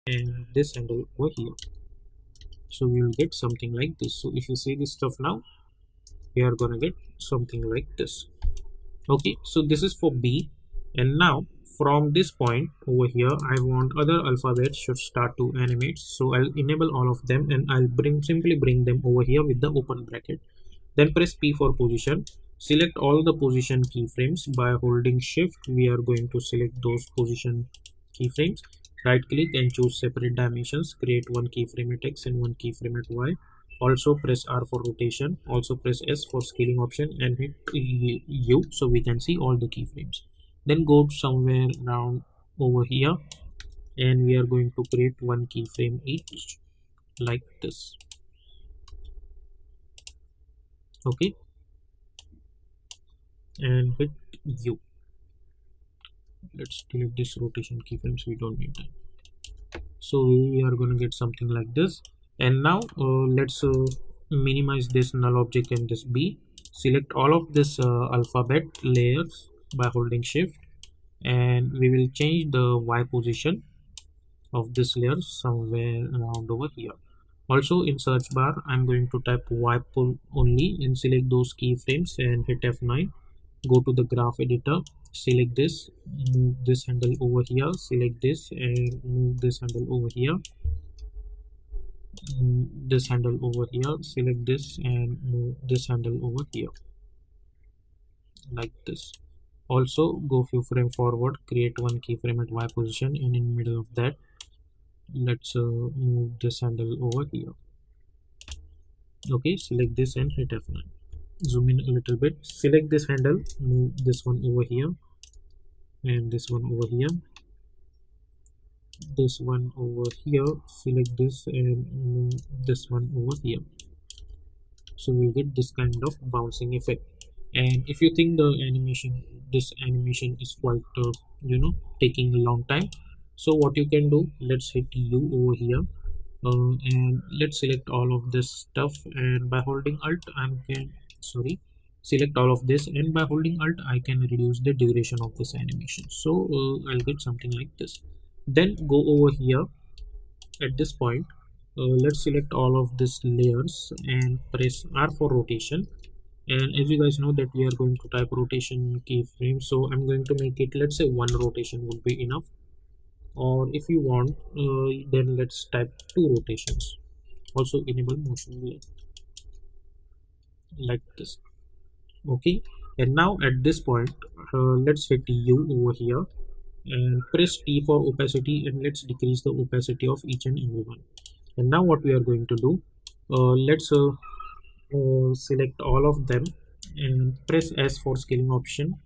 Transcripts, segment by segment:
and this handle over here. So we will get something like this. So if you see this stuff now, we are gonna get something like this. Okay, so this is for B. And now from this point over here, I want other alphabets should start to animate. So I'll enable all of them and I'll simply bring them over here with the open bracket. Then press P for position. Select all the position keyframes. By holding shift, we are going to select those position keyframes. Right click and choose separate dimensions. Create one keyframe at X and one keyframe at Y. Also press R for rotation. Also press S for scaling option and hit U so we can see all the keyframes. Then go somewhere around over here and we are going to create one keyframe each like this. Okay, and hit U. Let's delete this rotation keyframes, we don't need that. So we are going to get something like this. And now let's minimize this null object and this B. Select all of this alphabet layers by holding shift and we will change the Y position of this layer somewhere around over here. Also in search bar I'm going to type Y pull only and select those keyframes and hit F9. Go to the graph editor, select this, move this handle over here, select this and move this handle over here, this handle over here, select this and move this handle over here like this. Also go few frame forward, create one keyframe at Y position and in middle of that let's move this handle over here. Okay, select this and hit F9. Zoom in a little bit, select this handle, move this one over here and this one over here, this one over here, select this and move this one over here. So we'll get this kind of bouncing effect. And if you think the this animation is quite taking a long time, so what you can do, let's hit U over here and let's select all of this stuff and by holding alt select all of this and by holding alt I can reduce the duration of this animation. So I'll get something like this. Then go over here at this point, let's select all of these layers and press R for rotation. And as you guys know that we are going to type rotation keyframe, so I'm going to make it, let's say one rotation would be enough, or if you want then let's type two rotations. Also enable motion blur like this. Okay, and now at this point let's hit U over here and press T for opacity and let's decrease the opacity of each and every one. And now what we are going to do, let's select all of them and press S for scaling option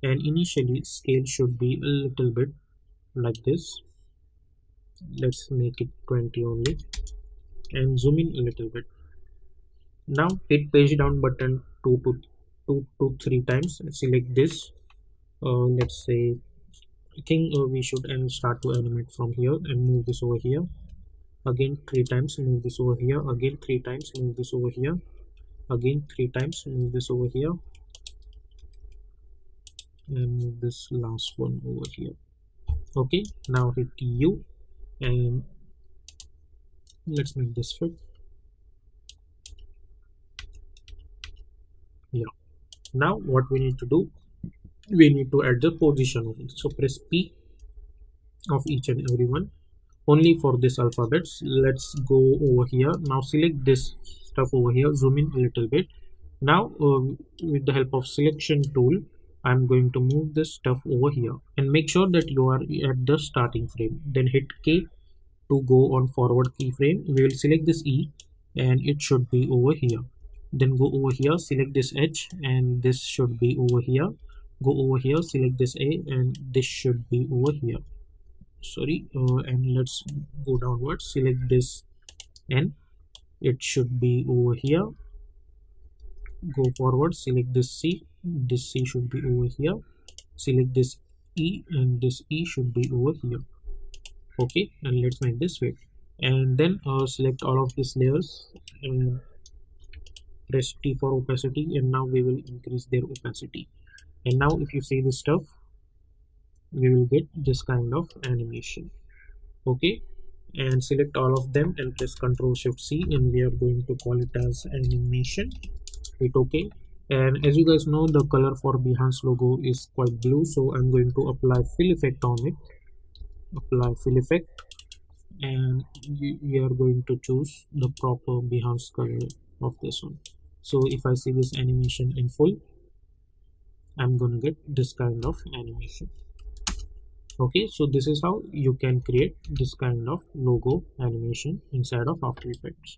and initially scale should be a little bit like this. Let's make it 20 only and zoom in a little bit. Now hit page down button 2 to 3 times, select this, let's say I think we should start to animate from here and move this over here again 3 times, move this over here again 3 times, move this over here again 3 times, move this over here and move this last one over here. Okay, now hit U and let's make this fit. Yeah, now what we need to do, we need to add the position of it. So press P of each and every one only for this alphabets. Let's go over here now, select this stuff over here, zoom in a little bit. Now with the help of selection tool I'm going to move this stuff over here and make sure that you are at the starting frame. Then hit K to go on forward keyframe. We will select this E and it should be over here. Then go over here, select this H and this should be over here. Go over here, select this A and this should be over here. Sorry, and let's go downwards, select this N, it should be over here. Go forward, select this C should be over here. Select this E and this E should be over here. Okay, and let's make this fit. And then select all of these layers and press T for opacity and now we will increase their opacity. And now if you see this stuff, we will get this kind of animation. Okay, and select all of them and press Ctrl Shift C, and we are going to call it as animation. Hit OK. And as you guys know, the color for Behance logo is quite blue, so I'm going to apply fill effect on it. Apply fill effect, and we are going to choose the proper Behance color of this one. So if I see this animation in full, I'm gonna get this kind of animation. Okay, so this is how you can create this kind of logo animation inside of After Effects.